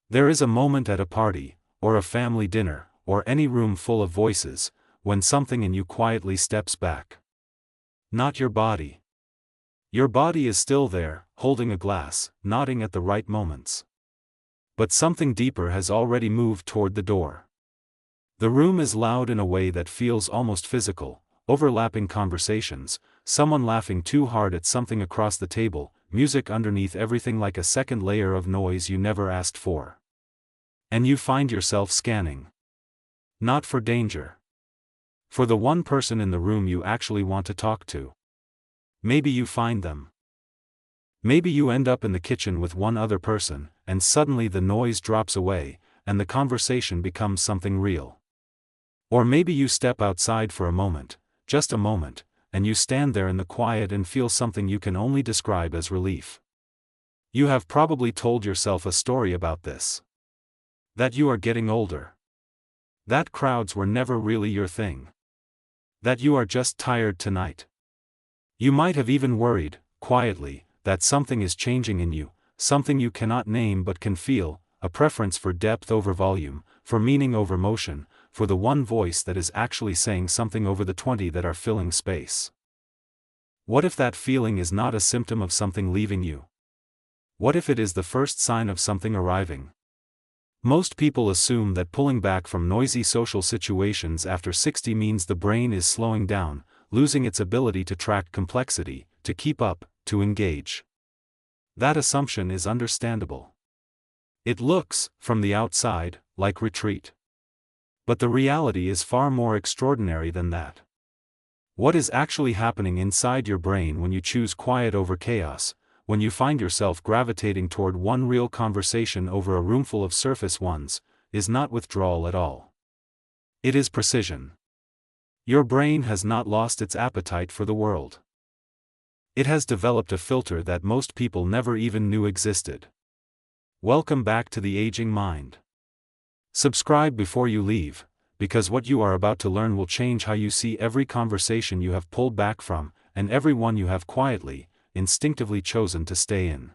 There is a moment at a party, or a family dinner, or any room full of voices, when something in you quietly steps back. Not your body. Your body is still there, holding a glass, nodding at the right moments. But something deeper has already moved toward the door. The room is loud in a way that feels almost physical, overlapping conversations, someone laughing too hard at something across the table, music underneath everything like a second layer of noise you never asked for. And you find yourself scanning. Not for danger. For the one person in the room you actually want to talk to. Maybe you find them. Maybe you end up in the kitchen with one other person, and suddenly the noise drops away, and the conversation becomes something real. Or maybe you step outside for a moment, just a moment, and you stand there in the quiet and feel something you can only describe as relief. You have probably told yourself a story about this. That you are getting older. That crowds were never really your thing. That you are just tired tonight. You might have even worried, quietly, that something is changing in you, something you cannot name but can feel, a preference for depth over volume, for meaning over motion, for the one voice that is actually saying something over the 20 that are filling space. What if that feeling is not a symptom of something leaving you? What if it is the first sign of something arriving? Most people assume that pulling back from noisy social situations after 60 means the brain is slowing down, losing its ability to track complexity, to keep up, to engage. That assumption is understandable. It looks, from the outside, like retreat. But the reality is far more extraordinary than that. What is actually happening inside your brain when you choose quiet over chaos, when you find yourself gravitating toward one real conversation over a roomful of surface ones, is not withdrawal at all. It is precision. Your brain has not lost its appetite for the world. It has developed a filter that most people never even knew existed. Welcome back to the aging mind. Subscribe before you leave, because what you are about to learn will change how you see every conversation you have pulled back from, and every one you have quietly, instinctively chosen to stay in.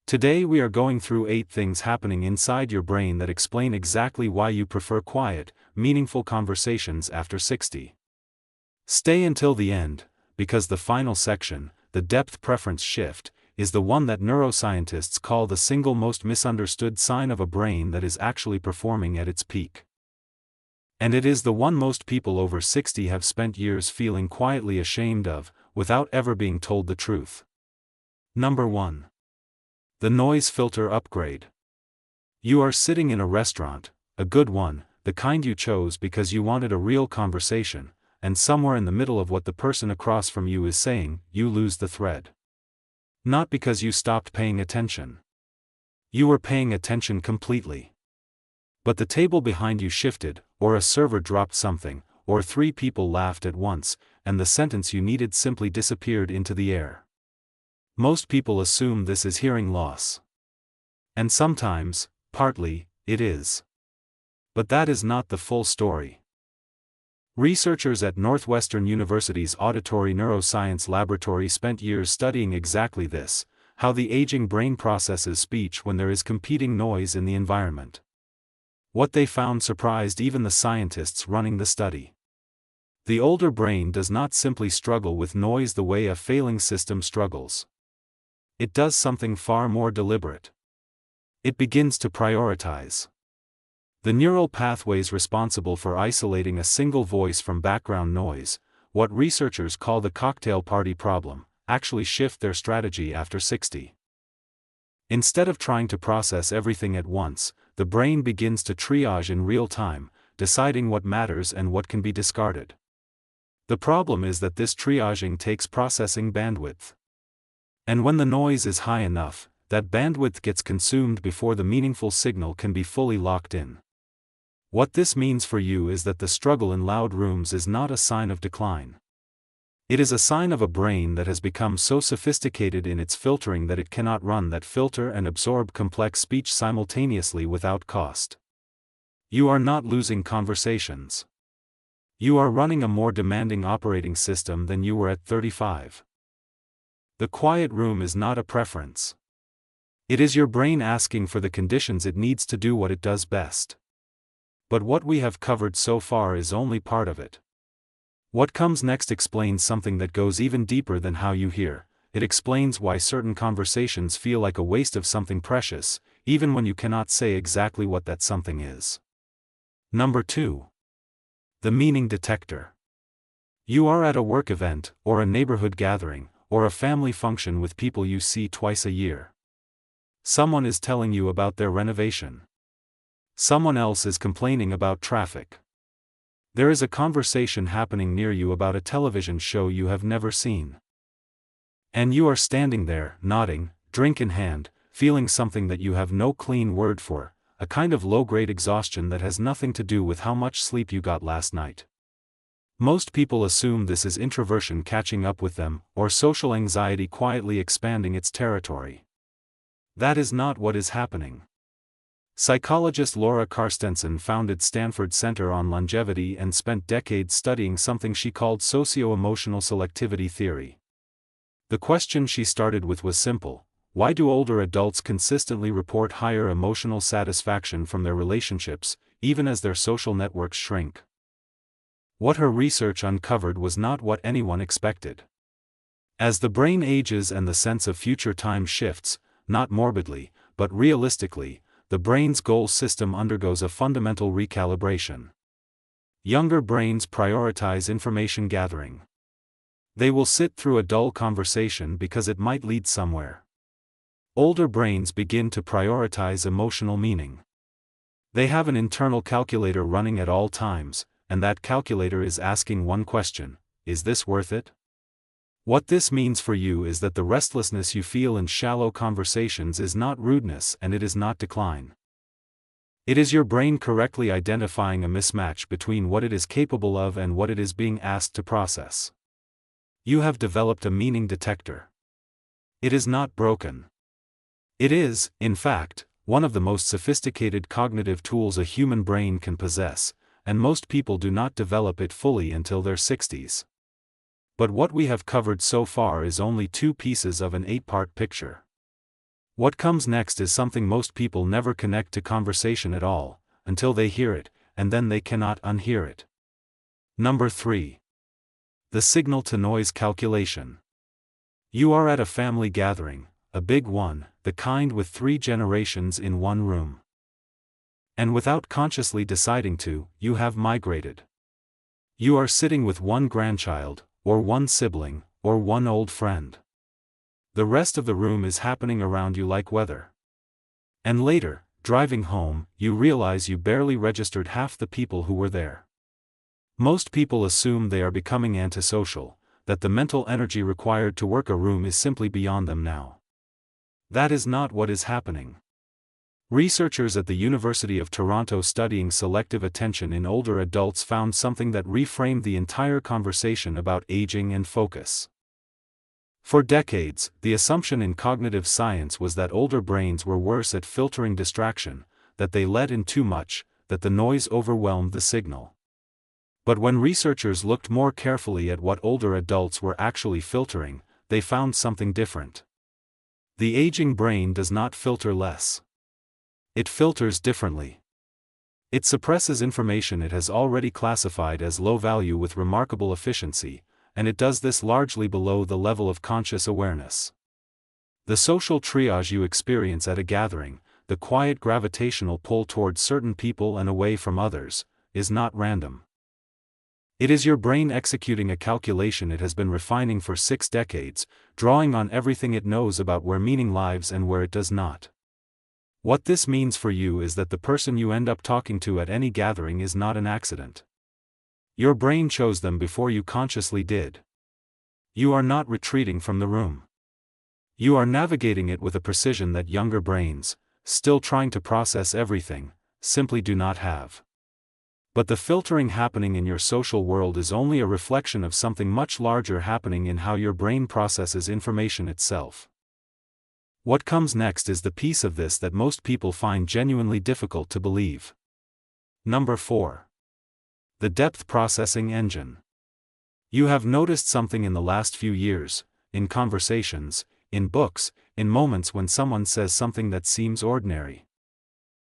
Today we are going through 8 things happening inside your brain that explain exactly why you prefer quiet, meaningful conversations after 60. Stay until the end, because the final section, the depth preference shift, is the one that neuroscientists call the single most misunderstood sign of a brain that is actually performing at its peak. And it is the one most people over 60 have spent years feeling quietly ashamed of, without ever being told the truth. Number 1. The noise filter upgrade. You are sitting in a restaurant, a good one, the kind you chose because you wanted a real conversation, and somewhere in the middle of what the person across from you is saying, you lose the thread. Not because you stopped paying attention. You were paying attention completely. But the table behind you shifted, or a server dropped something, or 3 people laughed at once, and the sentence you needed simply disappeared into the air. Most people assume this is hearing loss. And sometimes, partly, it is. But that is not the full story. Researchers at Northwestern University's Auditory Neuroscience Laboratory spent years studying exactly this, how the aging brain processes speech when there is competing noise in the environment. What they found surprised even the scientists running the study. The older brain does not simply struggle with noise the way a failing system struggles. It does something far more deliberate. It begins to prioritize. The neural pathways responsible for isolating a single voice from background noise, what researchers call the cocktail party problem, actually shift their strategy after 60. Instead of trying to process everything at once, the brain begins to triage in real time, deciding what matters and what can be discarded. The problem is that this triaging takes processing bandwidth. And when the noise is high enough, that bandwidth gets consumed before the meaningful signal can be fully locked in. What this means for you is that the struggle in loud rooms is not a sign of decline. It is a sign of a brain that has become so sophisticated in its filtering that it cannot run that filter and absorb complex speech simultaneously without cost. You are not losing conversations. You are running a more demanding operating system than you were at 35. The quiet room is not a preference. It is your brain asking for the conditions it needs to do what it does best. But what we have covered so far is only part of it. What comes next explains something that goes even deeper than how you hear. It explains why certain conversations feel like a waste of something precious, even when you cannot say exactly what that something is. Number 2. The meaning detector. You are at a work event, or a neighborhood gathering, or a family function with people you see twice a year. Someone is telling you about their renovation. Someone else is complaining about traffic. There is a conversation happening near you about a television show you have never seen. And you are standing there, nodding, drink in hand, feeling something that you have no clean word for, a kind of low-grade exhaustion that has nothing to do with how much sleep you got last night. Most people assume this is introversion catching up with them, or social anxiety quietly expanding its territory. That is not what is happening. Psychologist Laura Carstensen founded Stanford Center on Longevity and spent decades studying something she called socio-emotional selectivity theory. The question she started with was simple: why do older adults consistently report higher emotional satisfaction from their relationships, even as their social networks shrink? What her research uncovered was not what anyone expected. As the brain ages and the sense of future time shifts, not morbidly, but realistically, the brain's goal system undergoes a fundamental recalibration. Younger brains prioritize information gathering. They will sit through a dull conversation because it might lead somewhere. Older brains begin to prioritize emotional meaning. They have an internal calculator running at all times, and that calculator is asking one question: is this worth it? What this means for you is that the restlessness you feel in shallow conversations is not rudeness and it is not decline. It is your brain correctly identifying a mismatch between what it is capable of and what it is being asked to process. You have developed a meaning detector. It is not broken. It is, in fact, one of the most sophisticated cognitive tools a human brain can possess, and most people do not develop it fully until their 60s. But what we have covered so far is only 2 pieces of an 8-part picture. What comes next is something most people never connect to conversation at all, until they hear it, and then they cannot unhear it. Number 3. The signal-to-noise calculation. You are at a family gathering, a big one, the kind with 3 generations in one room. And without consciously deciding to, you have migrated. You are sitting with one grandchild, or one sibling, or one old friend. The rest of the room is happening around you like weather. And later, driving home, you realize you barely registered half the people who were there. Most people assume they are becoming antisocial, that the mental energy required to work a room is simply beyond them now. That is not what is happening. Researchers at the University of Toronto studying selective attention in older adults found something that reframed the entire conversation about aging and focus. For decades, the assumption in cognitive science was that older brains were worse at filtering distraction, that they let in too much, that the noise overwhelmed the signal. But when researchers looked more carefully at what older adults were actually filtering, they found something different. The aging brain does not filter less. It filters differently. It suppresses information it has already classified as low value with remarkable efficiency, and it does this largely below the level of conscious awareness. The social triage you experience at a gathering, the quiet gravitational pull towards certain people and away from others, is not random. It is your brain executing a calculation it has been refining for 6 decades, drawing on everything it knows about where meaning lives and where it does not. What this means for you is that the person you end up talking to at any gathering is not an accident. Your brain chose them before you consciously did. You are not retreating from the room. You are navigating it with a precision that younger brains, still trying to process everything, simply do not have. But the filtering happening in your social world is only a reflection of something much larger happening in how your brain processes information itself. What comes next is the piece of this that most people find genuinely difficult to believe. Number 4. The depth processing engine. You have noticed something in the last few years, in conversations, in books, in moments when someone says something that seems ordinary.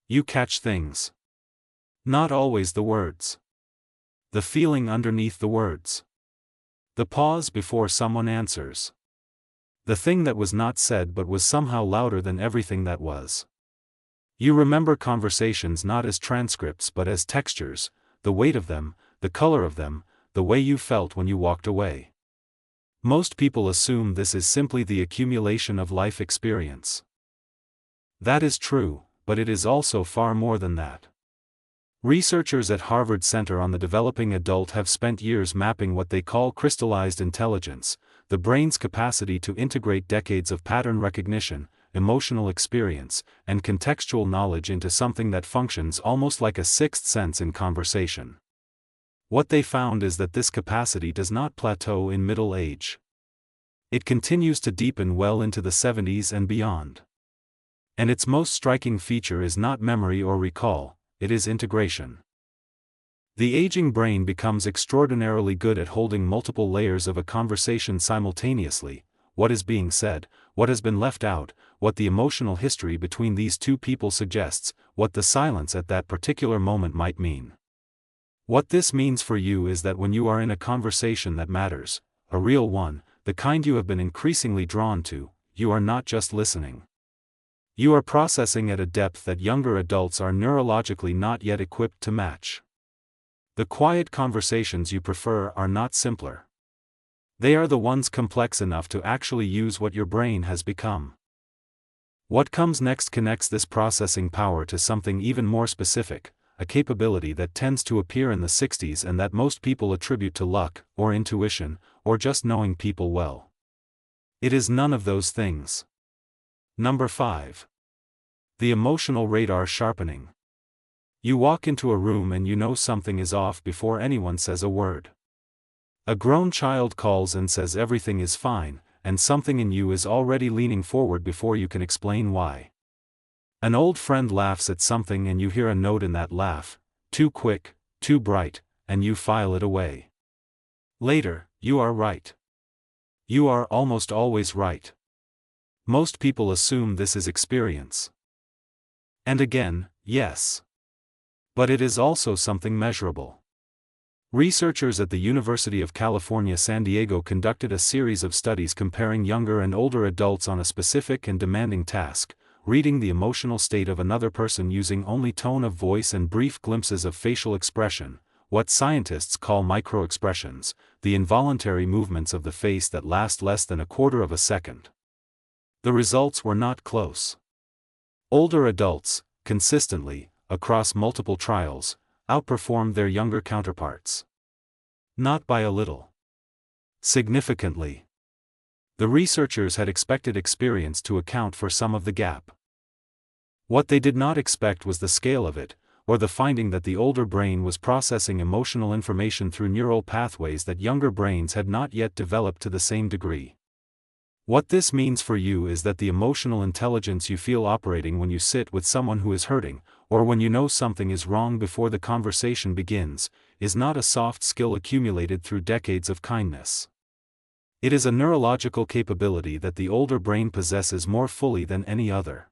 You catch things. Not always the words. The feeling underneath the words. The pause before someone answers. The thing that was not said but was somehow louder than everything that was. You remember conversations not as transcripts but as textures, the weight of them, the color of them, the way you felt when you walked away. Most people assume this is simply the accumulation of life experience. That is true, but it is also far more than that. Researchers at Harvard Center on the Developing Adult have spent years mapping what they call crystallized intelligence, the brain's capacity to integrate decades of pattern recognition, emotional experience, and contextual knowledge into something that functions almost like a sixth sense in conversation. What they found is that this capacity does not plateau in middle age. It continues to deepen well into the 70s and beyond. And its most striking feature is not memory or recall, it is integration. The aging brain becomes extraordinarily good at holding multiple layers of a conversation simultaneously: what is being said, what has been left out, what the emotional history between these two people suggests, what the silence at that particular moment might mean. What this means for you is that when you are in a conversation that matters, a real one, the kind you have been increasingly drawn to, you are not just listening. You are processing at a depth that younger adults are neurologically not yet equipped to match. The quiet conversations you prefer are not simpler. They are the ones complex enough to actually use what your brain has become. What comes next connects this processing power to something even more specific, a capability that tends to appear in the 60s and that most people attribute to luck, or intuition, or just knowing people well. It is none of those things. Number 5. The emotional radar sharpening. You walk into a room and you know something is off before anyone says a word. A grown child calls and says everything is fine, and something in you is already leaning forward before you can explain why. An old friend laughs at something and you hear a note in that laugh, too quick, too bright, and you file it away. Later, you are right. You are almost always right. Most people assume this is experience. And again, yes. But it is also something measurable. Researchers at the University of California, San Diego conducted a series of studies comparing younger and older adults on a specific and demanding task: reading the emotional state of another person using only tone of voice and brief glimpses of facial expression, what scientists call microexpressions, the involuntary movements of the face that last less than a quarter of a second. The results were not close. Older adults, consistently, across multiple trials, outperformed their younger counterparts. Not by a little. Significantly. The researchers had expected experience to account for some of the gap. What they did not expect was the scale of it, or the finding that the older brain was processing emotional information through neural pathways that younger brains had not yet developed to the same degree. What this means for you is that the emotional intelligence you feel operating when you sit with someone who is hurting, or when you know something is wrong before the conversation begins, is not a soft skill accumulated through decades of kindness. It is a neurological capability that the older brain possesses more fully than any other.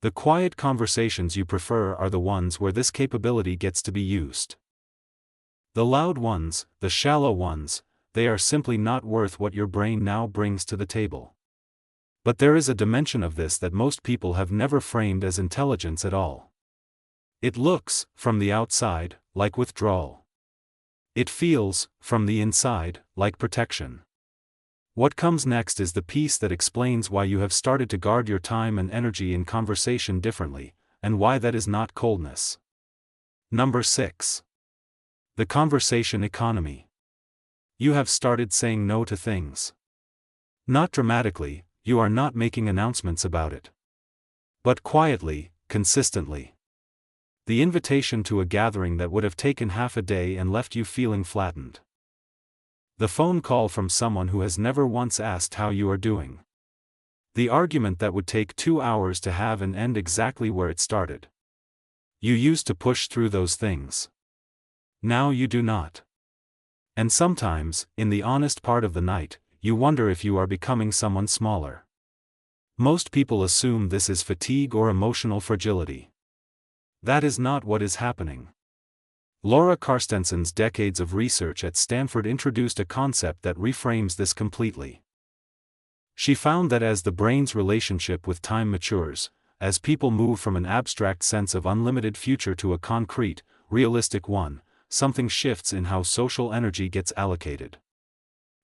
The quiet conversations you prefer are the ones where this capability gets to be used. The loud ones, the shallow ones, they are simply not worth what your brain now brings to the table. But there is a dimension of this that most people have never framed as intelligence at all. It looks, from the outside, like withdrawal. It feels, from the inside, like protection. What comes next is the piece that explains why you have started to guard your time and energy in conversation differently, and why that is not coldness. Number 6. The conversation economy. You have started saying no to things. Not dramatically, you are not making announcements about it. But quietly, consistently. The invitation to a gathering that would have taken half a day and left you feeling flattened. The phone call from someone who has never once asked how you are doing. The argument that would take 2 hours to have and end exactly where it started. You used to push through those things. Now you do not. And sometimes, in the honest part of the night, you wonder if you are becoming someone smaller. Most people assume this is fatigue or emotional fragility. That is not what is happening. Laura Carstensen's decades of research at Stanford introduced a concept that reframes this completely. She found that as the brain's relationship with time matures, as people move from an abstract sense of unlimited future to a concrete, realistic one, something shifts in how social energy gets allocated.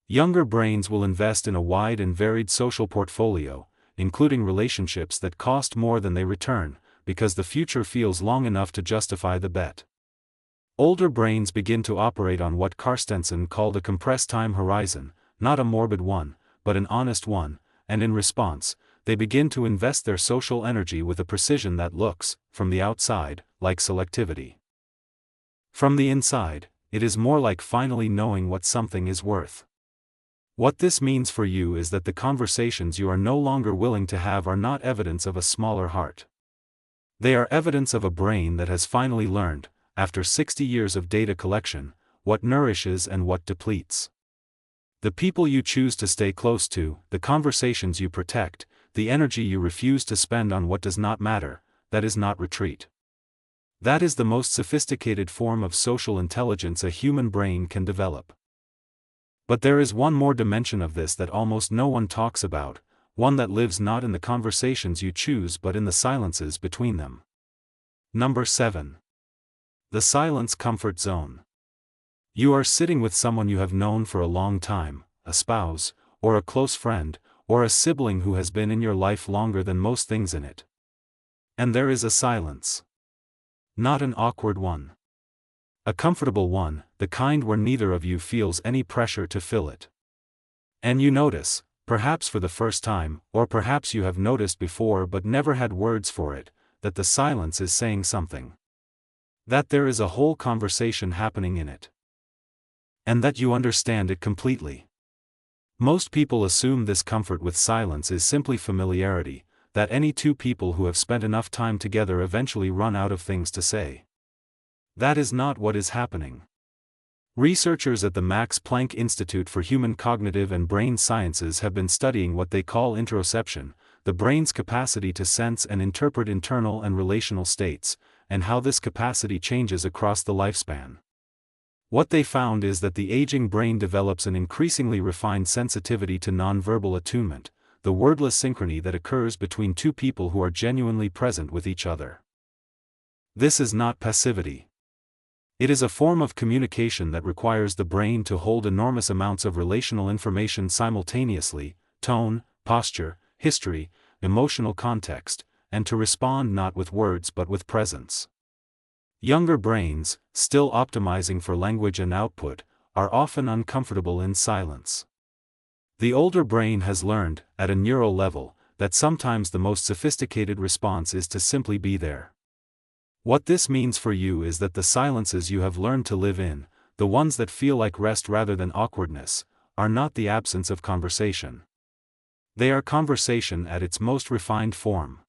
Younger brains will invest in a wide and varied social portfolio, including relationships that cost more than they return, because the future feels long enough to justify the bet. Older brains begin to operate on what Carstensen called a compressed time horizon, not a morbid one, but an honest one, and in response, they begin to invest their social energy with a precision that looks, from the outside, like selectivity. From the inside, it is more like finally knowing what something is worth. What this means for you is that the conversations you are no longer willing to have are not evidence of a smaller heart. They are evidence of a brain that has finally learned, after 60 years of data collection, what nourishes and what depletes. The people you choose to stay close to, the conversations you protect, the energy you refuse to spend on what does not matter, that is not retreat. That is the most sophisticated form of social intelligence a human brain can develop. But there is one more dimension of this that almost no one talks about, one that lives not in the conversations you choose but in the silences between them. Number 7. The silence comfort zone. You are sitting with someone you have known for a long time, a spouse, or a close friend, or a sibling who has been in your life longer than most things in it. And there is a silence. Not an awkward one. A comfortable one, the kind where neither of you feels any pressure to fill it. And you notice, perhaps for the first time, or perhaps you have noticed before but never had words for it, that the silence is saying something. That there is a whole conversation happening in it. And that you understand it completely. Most people assume this comfort with silence is simply familiarity, that any two people who have spent enough time together eventually run out of things to say. That is not what is happening. Researchers at the Max Planck Institute for Human Cognitive and Brain Sciences have been studying what they call interoception, the brain's capacity to sense and interpret internal and relational states, and how this capacity changes across the lifespan. What they found is that the aging brain develops an increasingly refined sensitivity to nonverbal attunement, the wordless synchrony that occurs between two people who are genuinely present with each other. This is not passivity. It is a form of communication that requires the brain to hold enormous amounts of relational information simultaneously, tone, posture, history, emotional context, and to respond not with words but with presence. Younger brains, still optimizing for language and output, are often uncomfortable in silence. The older brain has learned, at a neural level, that sometimes the most sophisticated response is to simply be there. What this means for you is that the silences you have learned to live in, the ones that feel like rest rather than awkwardness, are not the absence of conversation. They are conversation at its most refined form.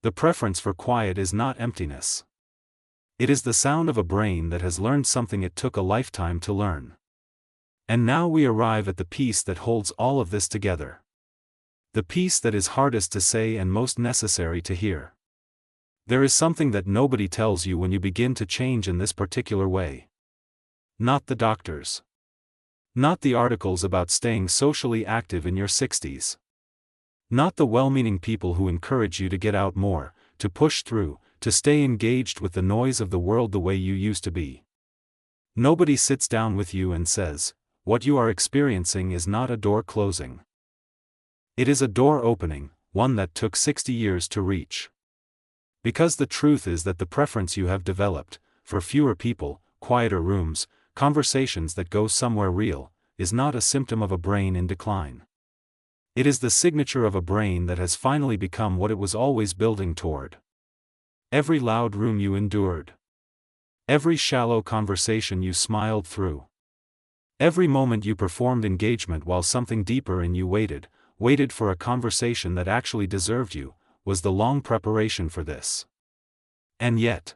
The preference for quiet is not emptiness. It is the sound of a brain that has learned something it took a lifetime to learn. And now we arrive at the piece that holds all of this together. The piece that is hardest to say and most necessary to hear. There is something that nobody tells you when you begin to change in this particular way. Not the doctors. Not the articles about staying socially active in your 60s. Not the well-meaning people who encourage you to get out more, to push through, to stay engaged with the noise of the world the way you used to be. Nobody sits down with you and says, what you are experiencing is not a door closing. It is a door opening, one that took 60 years to reach. Because the truth is that the preference you have developed, for fewer people, quieter rooms, conversations that go somewhere real, is not a symptom of a brain in decline. It is the signature of a brain that has finally become what it was always building toward. Every loud room you endured. Every shallow conversation you smiled through. Every moment you performed engagement while something deeper in you waited for a conversation that actually deserved you, was the long preparation for this. And yet,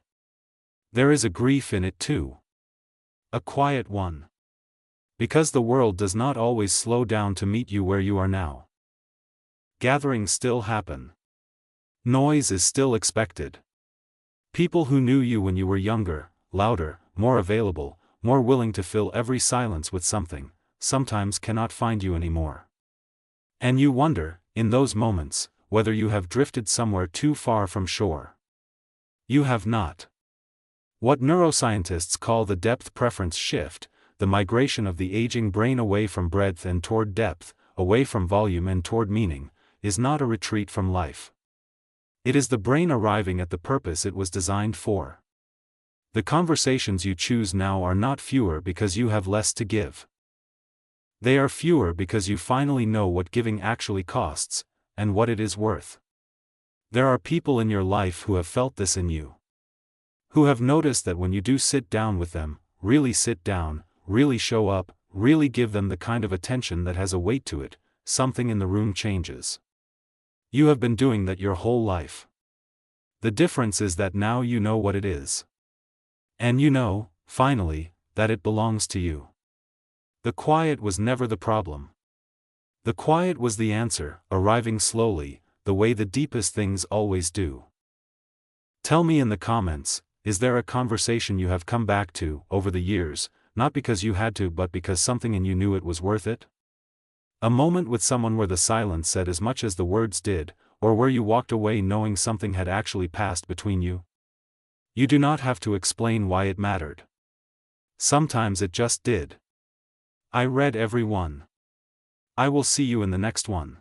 there is a grief in it too. A quiet one. Because the world does not always slow down to meet you where you are now. Gatherings still happen. Noise is still expected. People who knew you when you were younger, louder, more available, more willing to fill every silence with something, sometimes cannot find you anymore. And you wonder, in those moments, whether you have drifted somewhere too far from shore. You have not. What neuroscientists call the depth preference shift, the migration of the aging brain away from breadth and toward depth, away from volume and toward meaning, is not a retreat from life. It is the brain arriving at the purpose it was designed for. The conversations you choose now are not fewer because you have less to give. They are fewer because you finally know what giving actually costs, and what it is worth. There are people in your life who have felt this in you. Who have noticed that when you do sit down with them, really sit down, really show up, really give them the kind of attention that has a weight to it, something in the room changes. You have been doing that your whole life. The difference is that now you know what it is. And you know, finally, that it belongs to you. The quiet was never the problem. The quiet was the answer, arriving slowly, the way the deepest things always do. Tell me in the comments, is there a conversation you have come back to, over the years, not because you had to but because something in you knew it was worth it? A moment with someone where the silence said as much as the words did, or where you walked away knowing something had actually passed between you? You do not have to explain why it mattered. Sometimes it just did. I read every one. I will see you in the next one.